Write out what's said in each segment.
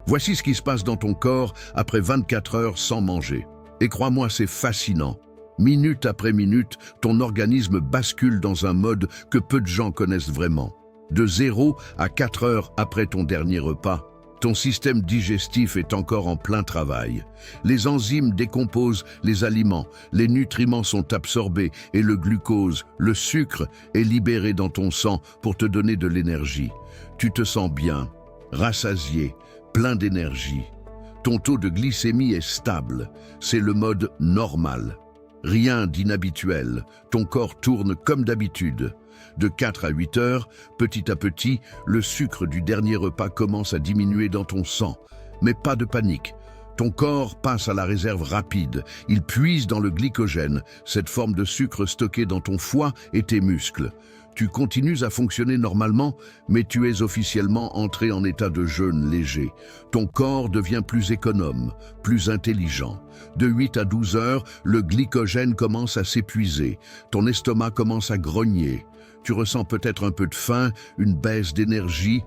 Voici ce qui se passe dans ton corps après 24 heures sans manger. Et crois-moi, c'est fascinant. Minute après minute, ton organisme bascule dans un mode que peu de gens connaissent vraiment. De 0 à 4 heures après ton dernier repas, ton système digestif est encore en plein travail. Les enzymes décomposent les aliments, les nutriments sont absorbés et le glucose, le sucre, est libéré dans ton sang pour te donner de l'énergie. Tu te sens bien, rassasié, plein d'énergie. Ton taux de glycémie est stable, c'est le mode normal. Rien d'inhabituel, ton corps tourne comme d'habitude. De 4 à 8 heures, petit à petit, le sucre du dernier repas commence à diminuer dans ton sang. Mais pas de panique. Ton corps passe à la réserve rapide. Il puise dans le glycogène, cette forme de sucre stocké dans ton foie et tes muscles. Tu continues à fonctionner normalement, mais tu es officiellement entré en état de jeûne léger. Ton corps devient plus économe, plus intelligent. De 8 à 12 heures, le glycogène commence à s'épuiser. Ton estomac commence à grogner. Tu ressens peut-être un peu de faim, une baisse d'énergie,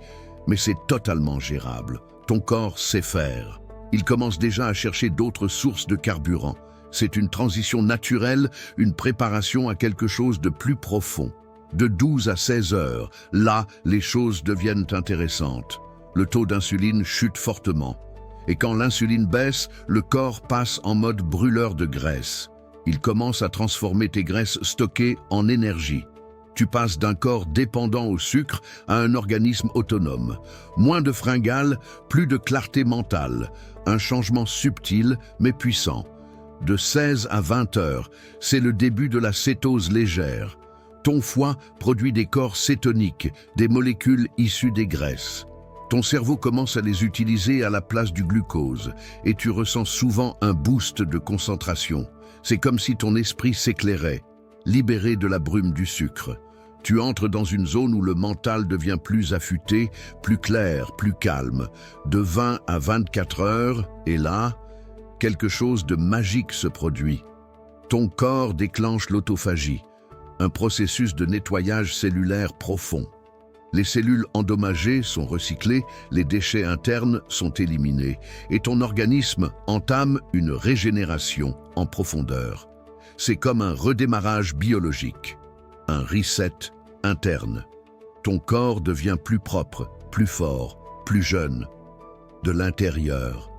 mais c'est totalement gérable. Ton corps sait faire. Il commence déjà à chercher d'autres sources de carburant. C'est une transition naturelle, une préparation à quelque chose de plus profond. De 12 à 16 heures, là, les choses deviennent intéressantes. Le taux d'insuline chute fortement. Et quand l'insuline baisse, le corps passe en mode brûleur de graisse. Il commence à transformer tes graisses stockées en énergie. Tu passes d'un corps dépendant au sucre à un organisme autonome. Moins de fringales, plus de clarté mentale. Un changement subtil mais puissant. De 16 à 20 heures, c'est le début de la cétose légère. Ton foie produit des corps cétoniques, des molécules issues des graisses. Ton cerveau commence à les utiliser à la place du glucose et tu ressens souvent un boost de concentration. C'est comme si ton esprit s'éclairait, libéré de la brume du sucre. Tu entres dans une zone où le mental devient plus affûté, plus clair, plus calme. De 20 à 24 heures, et là, quelque chose de magique se produit. Ton corps déclenche l'autophagie, un processus de nettoyage cellulaire profond. Les cellules endommagées sont recyclées, les déchets internes sont éliminés et ton organisme entame une régénération en profondeur. C'est comme un redémarrage biologique, un reset interne. Ton corps devient plus propre, plus fort, plus jeune, de l'intérieur.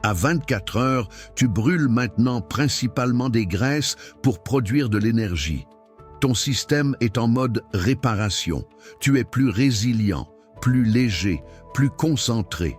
À 24 heures, tu brûles maintenant principalement des graisses pour produire de l'énergie. Ton système est en mode réparation. Tu es plus résilient, plus léger, plus concentré.